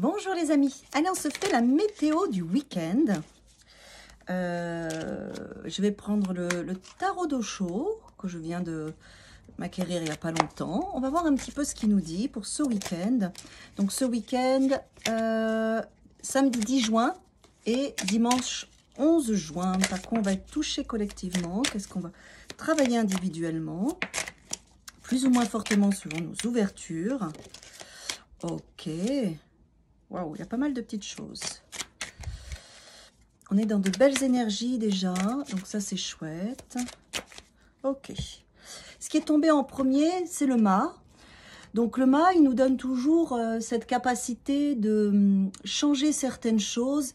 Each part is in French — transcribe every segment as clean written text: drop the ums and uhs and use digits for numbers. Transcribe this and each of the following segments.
Bonjour les amis, allez on se fait la météo du week-end. Je vais prendre le tarot d'Osho que je viens de m'acquérir il n'y a pas longtemps. On va voir un petit peu ce qu'il nous dit pour ce week-end. Donc ce week-end, samedi 10 juin et dimanche 11 juin. Par quoi on va être touché collectivement? Qu'est-ce qu'on va travailler individuellement? Plus ou moins fortement selon nos ouvertures. Ok. Waouh, il y a pas mal de petites choses. On est dans de belles énergies déjà, donc ça c'est chouette. Ok. Ce qui est tombé en premier, c'est le mât. Donc le mât, il nous donne toujours cette capacité de changer certaines choses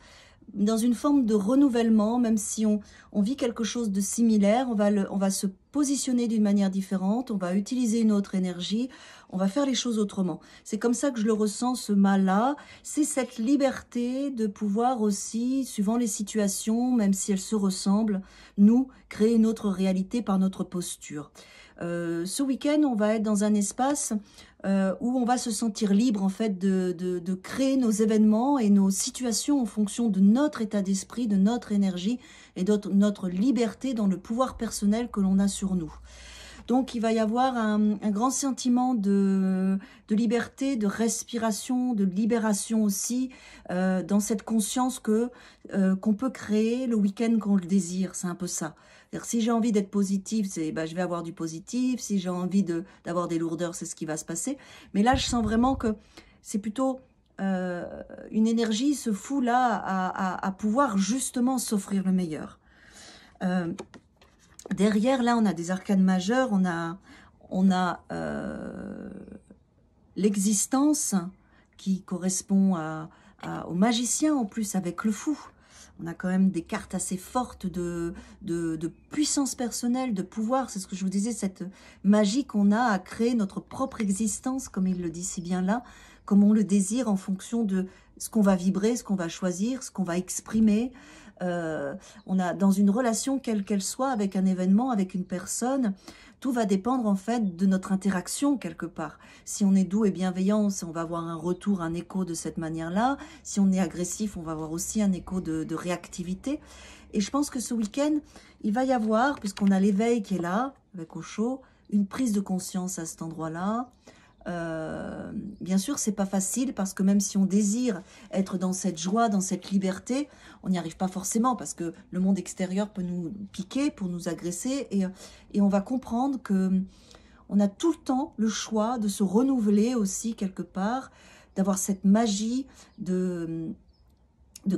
dans une forme de renouvellement, même si on vit quelque chose de similaire, on va se positionner d'une manière différente, on va utiliser une autre énergie, on va faire les choses autrement. C'est comme ça que je le ressens, ce mât-là. C'est cette liberté de pouvoir aussi, suivant les situations, même si elles se ressemblent, nous créer une autre réalité par notre posture. Ce week-end, on va être dans un espace où on va se sentir libre en fait de créer nos événements et nos situations en fonction de notre état d'esprit, de notre énergie et de notre liberté dans le pouvoir personnel que l'on a sur nous. Donc il va y avoir un grand sentiment de liberté, de respiration, de libération aussi, dans cette conscience qu'on peut créer le week-end qu'on le désire, c'est un peu ça. Si j'ai envie d'être positive, je vais avoir du positif. Si j'ai envie d'avoir des lourdeurs, c'est ce qui va se passer. Mais là, je sens vraiment que c'est plutôt une énergie, ce fou-là, à pouvoir justement s'offrir le meilleur. Derrière, là, on a des arcanes majeures. On a l'existence qui correspond au magicien, en plus, avec le fou. On a quand même des cartes assez fortes de puissance personnelle, de pouvoir. C'est ce que je vous disais, cette magie qu'on a à créer notre propre existence, comme il le dit si bien là, comme on le désire en fonction de ce qu'on va vibrer, ce qu'on va choisir, ce qu'on va exprimer. On a dans une relation, quelle qu'elle soit, avec un événement, avec une personne, tout va dépendre en fait de notre interaction quelque part. Si on est doux et bienveillant, on va avoir un retour, un écho de cette manière-là. Si on est agressif, on va avoir aussi un écho de réactivité. Et je pense que ce week-end, il va y avoir, puisqu'on a l'éveil qui est là, avec Osho, une prise de conscience à cet endroit-là. Bien sûr, c'est pas facile parce que même si on désire être dans cette joie, dans cette liberté, on n'y arrive pas forcément parce que le monde extérieur peut nous piquer pour nous agresser et on va comprendre que on a tout le temps le choix de se renouveler aussi quelque part, d'avoir cette magie de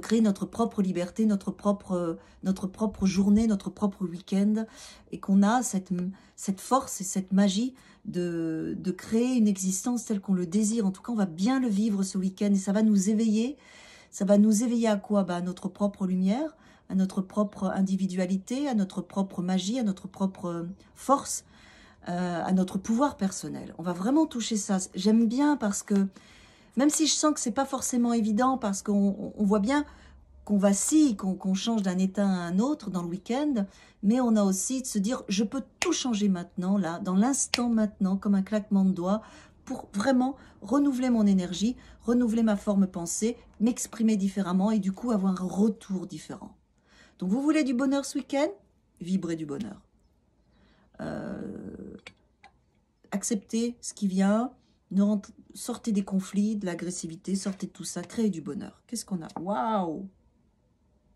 créer notre propre liberté, notre propre journée, notre propre week-end, et qu'on a cette force et cette magie de créer une existence telle qu'on le désire. En tout cas, on va bien le vivre ce week-end, et ça va nous éveiller. Ça va nous éveiller à quoi? À notre propre lumière, à notre propre individualité, à notre propre magie, à notre propre force, à notre pouvoir personnel. On va vraiment toucher ça. J'aime bien parce que même si je sens que c'est pas forcément évident, parce qu'on voit bien qu'on vacille, qu'on change d'un état à un autre dans le week-end, mais on a aussi de se dire, je peux tout changer maintenant, là, dans l'instant maintenant, comme un claquement de doigts, pour vraiment renouveler mon énergie, renouveler ma forme pensée, m'exprimer différemment et du coup avoir un retour différent. Donc vous voulez du bonheur ce week-end? Vibrez du bonheur. Acceptez ce qui vient. Sortez des conflits, de l'agressivité, sortez de tout ça, créez du bonheur. Qu'est-ce qu'on a? Waouh!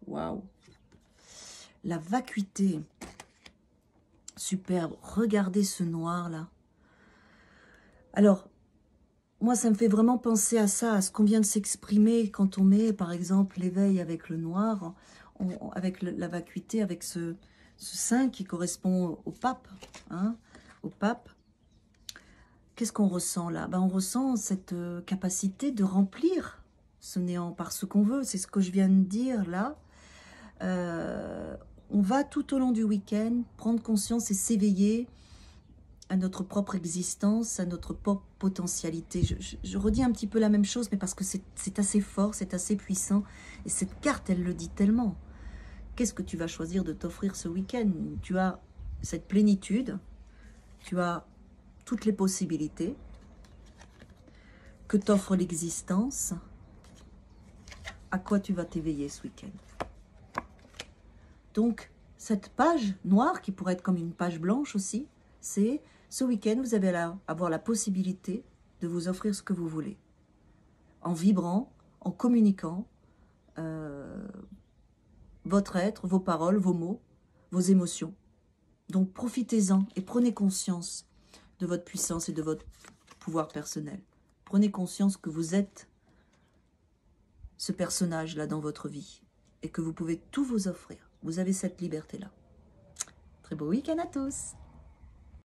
Waouh! La vacuité. Superbe. Regardez ce noir là. Alors, moi ça me fait vraiment penser à ça, à ce qu'on vient de s'exprimer quand on met par exemple l'éveil avec le noir, avec la vacuité, avec ce 5 qui correspond au pape, hein, au pape. Qu'est-ce qu'on ressent là? On ressent cette capacité de remplir ce néant par ce qu'on veut. C'est ce que je viens de dire là. On va tout au long du week-end prendre conscience et s'éveiller à notre propre existence, à notre propre potentialité. Je redis un petit peu la même chose, mais parce que c'est assez fort, c'est assez puissant. Et cette carte, elle le dit tellement. Qu'est-ce que tu vas choisir de t'offrir ce week-end? Tu as cette plénitude, tu as toutes les possibilités que t'offre l'existence, à quoi tu vas t'éveiller ce week-end. Donc, cette page noire, qui pourrait être comme une page blanche aussi, c'est ce week-end, vous allez avoir la possibilité de vous offrir ce que vous voulez. En vibrant, en communiquant, votre être, vos paroles, vos mots, vos émotions. Donc profitez-en et prenez conscience de votre puissance et de votre pouvoir personnel. Prenez conscience que vous êtes ce personnage-là dans votre vie et que vous pouvez tout vous offrir. Vous avez cette liberté-là. Très beau week-end à tous!